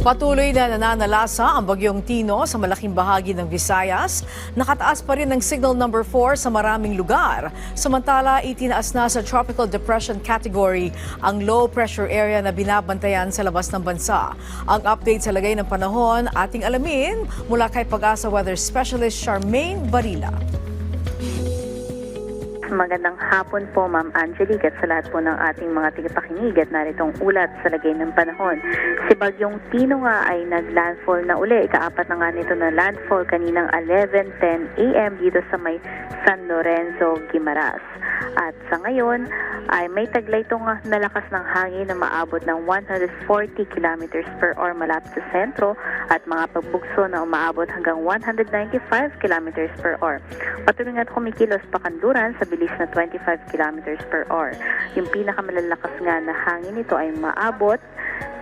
Patuloy na nananalasa ang bagyong Tino sa malaking bahagi ng Visayas. Nakataas pa rin ng signal number 4 sa maraming lugar. Samantala, itinaas na sa Tropical Depression category ang low pressure area na binabantayan sa labas ng bansa. Ang update sa lagay ng panahon ating alamin mula kay Pag-asa Weather Specialist Charmaine Barila. Magandang hapon po, Ma'am Angelique, at sa lahat po ng ating mga tigapakinig at naritong ulat sa lagay ng panahon. Si Bagyong Tino nga ay nag-landfall na uli. Ikaapat na nga nito na landfall kaninang 11:10 a.m. dito sa may San Lorenzo, Guimaras. At sa ngayon ay may taglay itong nalakas ng hangin na maabot ng 140 kilometers per hour malapit sa sentro at mga pagbugso na umaabot hanggang 195 kilometers per hour. Patuloy nga kumikilos pakanluran sa bilis na 25 kilometers per hour. Yung pinakamalalakas nga na hangin nito ay maabot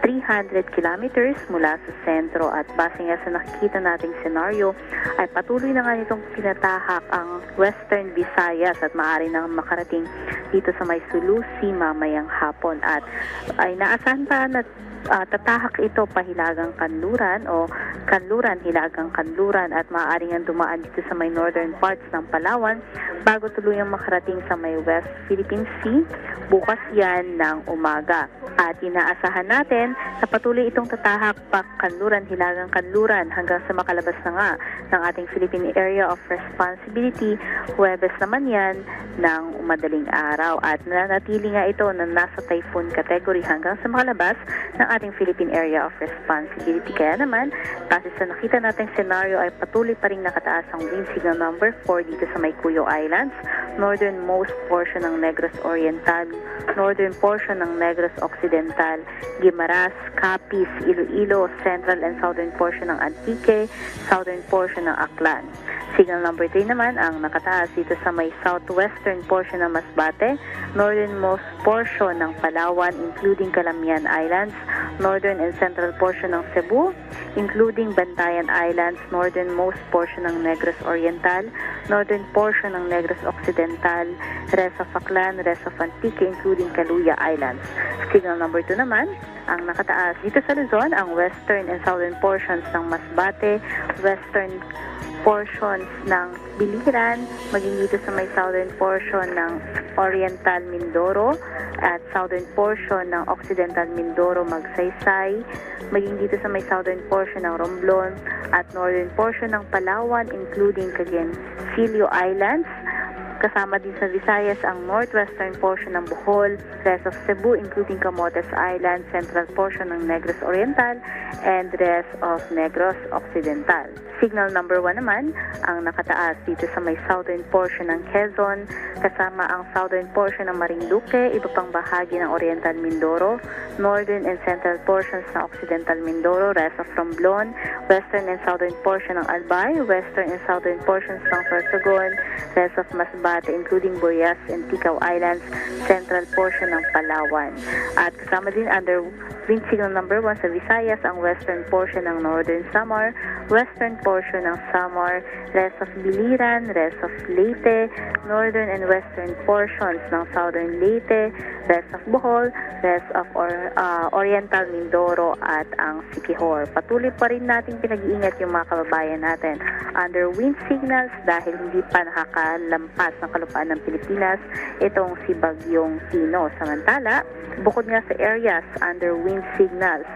300 kilometers mula sa sentro at base nga sa nakikita nating senaryo ay patuloy na nga nitong pinatahak ang Western Visayas at maaari nang makarating dito sa may Sulusi mamayang hapon at ay naasahan pa na tatahak ito pahilagang kanluran o kanluran, hilagang kanluran at maaari nga dumaan dito sa may northern parts ng Palawan bago tuluyang makarating sa may West Philippine Sea bukas yan ng umaga. At inaasahan natin na patuloy itong tatahak pa kanluran, hilagang kanluran hanggang sa makalabas na nga ng ating Philippine Area of Responsibility. Huwebes naman yan ng madaling araw at nanatili nga ito na nasa typhoon category hanggang sa makalabas ng ating Philippine Area of Responsibility. Kaya naman, kasi sa nakita nating senaryo ay patuloy pa rin nakataas ang wind signal number 4 dito sa may Cuyo Islands, northernmost portion ng Negros Oriental, northern portion ng Negros Occidental, Guimaras, Capiz, Iloilo, central and southern portion ng Antique, southern portion ng Aklan. Signal number 3 naman ang nakataas dito sa may southwestern portion ng Masbate, northernmost portion ng Palawan including Calamian Islands, northern and central portion ng Cebu, including Bantayan Islands, northernmost portion ng Negros Oriental, northern portion ng Negros Occidental, rest of Aklan, rest of Antique, including Caluya Islands. Signal number 2 naman, ang nakataas dito sa Luzon, ang western and southern portions ng Masbate, western portions ng Biliran, maging dito sa may southern portion ng Oriental Mindoro at southern portion ng Occidental Mindoro, Magsaysay, maging dito sa may southern portion ng Romblon at northern portion ng Palawan including Cagayan-Silio Islands. Kasama din sa Visayas ang northwestern portion ng Bohol, rest of Cebu including Camotes Island, central portion ng Negros Oriental, and rest of Negros Occidental. Signal number 1 naman ang nakataas dito sa may southern portion ng Quezon, kasama ang southern portion ng Marinduque, iba pang bahagi ng Oriental Mindoro, northern and central portions ng Occidental Mindoro, rest of Romblon, western and southern portion ng Albay, western and southern portions ng Sorsogon, rest of Masbate including Burias and Ticao Islands, central portion ng Palawan. At kasama din under wind signal number 1 sa Visayas ang western portion ng Northern Samar, western portion ng Samar, rest of Biliran, rest of Leyte, northern and western portions ng Southern Leyte, rest of Bohol, rest of Oriental Mindoro at ang Siquijor. Patuloy pa rin natin pinag-iingat yung mga kababayan natin under wind signals dahil hindi pa nakakalampas ng kalupaan ng Pilipinas itong si Bagyong Tino. Samantala, bukod nga sa areas under wind signals,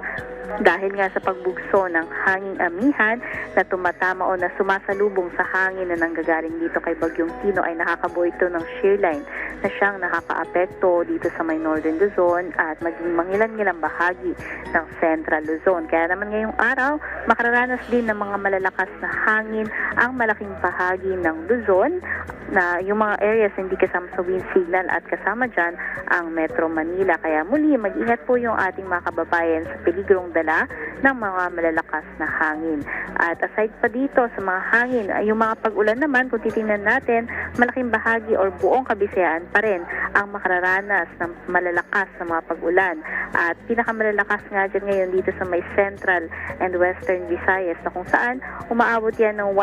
dahil nga sa pagbugso ng hanging amihan na tumatama o na sumasalubong sa hangin na nanggagaling dito kay Bagyong Tino ay nakakabuo ito ng shear line na siyang nakakaapekto dito sa may northern Luzon at maging mangilan-ngilang bahagi ng central Luzon. Kaya naman ngayong araw, makararanas din ng mga malalakas na hangin ang malaking bahagi ng Luzon na yung mga areas hindi kasama sa wind signal at kasama dyan ang Metro Manila. Kaya muli, mag-ingat po yung ating mga kababayan sa peligrong dala ng mga malalakas na hangin. At aside pa dito sa mga hangin, yung mga pag-ulan naman, kung titingnan natin, malaking bahagi or buong Kabisayaan pa rin ang makararanas ng malalakas na mga pag-ulan. At pinakamalalakas nga dyan ngayon dito sa may central and western Visayas na kung saan umaabot yan ng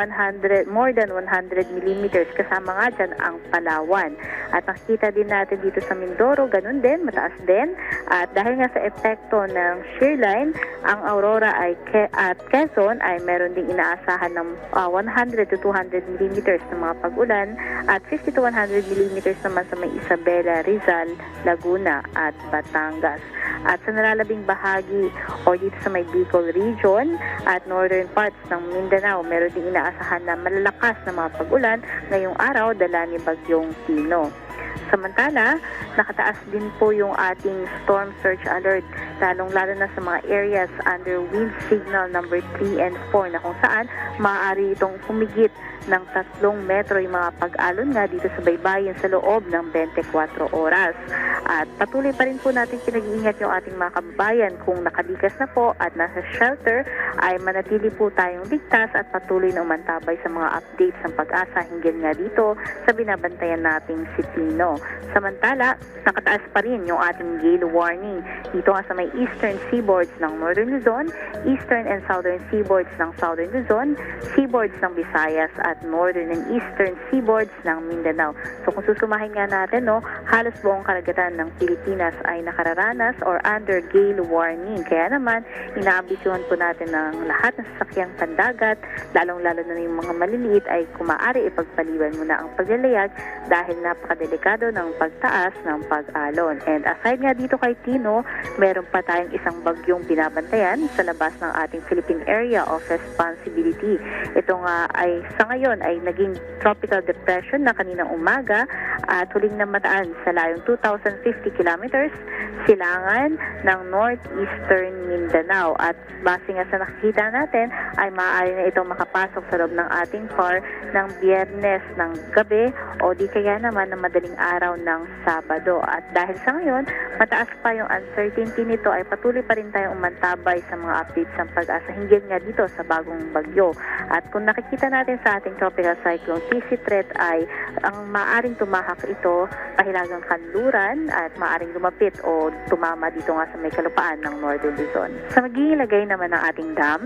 more than 100 millimeters kasama kasama nga dyan ang Palawan. At nakikita din natin dito sa Mindoro, ganun din, mataas din. At dahil nga sa epekto ng shear line, ang Aurora at Quezon ay meron ding inaasahan ng 100 to 200 millimeters ng mga pag-ulan at 50 to 100 millimeters naman sa may Isabela, Rizal, Laguna at Batangas. At sa nalalabing bahagi o dito sa may Bicol region at northern parts ng Mindanao, meron ding inaasahan na malalakas na mga pag-ulan ngayong araw dala ni Bagyong Tino. Samantala, nakataas din po yung ating storm surge alert, lalong-lalo na sa mga areas under wind signal number 3 and 4 na kung saan maaari itong humigit ng 3 metro yung mga pag-alon nga dito sa baybayin sa loob ng 24 oras. At patuloy pa rin po natin pinag-iingat yung ating mga kababayan kung nakalikas na po at nasa shelter ay manatili po tayong ligtas at patuloy na umantabay sa mga updates ng pag-asa hinggil nga dito sa binabantayan nating si Tino. Samantala, nakataas pa rin yung ating gale warning dito nga sa may eastern seaboards ng Northern Luzon, eastern and southern seaboards ng Southern Luzon, seaboards ng Visayas at northern and eastern seaboards ng Mindanao. So kung susumahin nga natin, halos buong karagatan ng Pilipinas ay nakararanas or under gale warning. Kaya naman, inaabisuhan po natin ng lahat ng sasakyang pandagat, lalong-lalo na yung mga maliliit ay kumaari ipagpaliban muna ang paglalayag dahil napakadelikado ng pagtaas ng pag-alon. And aside nga dito kay Tino, meron pa tayong isang bagyong binabantayan sa labas ng ating Philippine Area of Responsibility. Ito nga ay sa ngayon ay naging tropical depression na kaninang umaga at huling namataan sa layong 2,050 kilometers silangan ng northeastern Mindanao. At base nga sa nakikita natin ay maaari na itong makapasok sa loob ng ating car ng Biyernes ng gabi o di kaya naman na madaling araw ng Sabado. At dahil sa ngayon, mataas pa yung uncertainty nito ay patuloy pa rin tayong umantabay sa mga updates ng pag-asa hinggil nga dito sa bagong bagyo. At kung nakikita natin sa ating tropical cyclone TC threat ay ang maaring tumahak ito pahilagang kanluran at maaring lumapit o tumama dito nga sa may kalupaan ng Northern Luzon. Sa magiging lagay naman ng ating dam,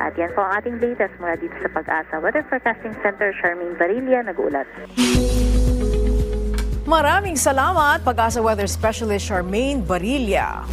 at yan po ang ating latest mula dito sa Pag-asa Weather Forecasting Center. Charmaine Barilla, nag-uulat. Maraming salamat, Pag-asa Weather Specialist Charmaine Barilla.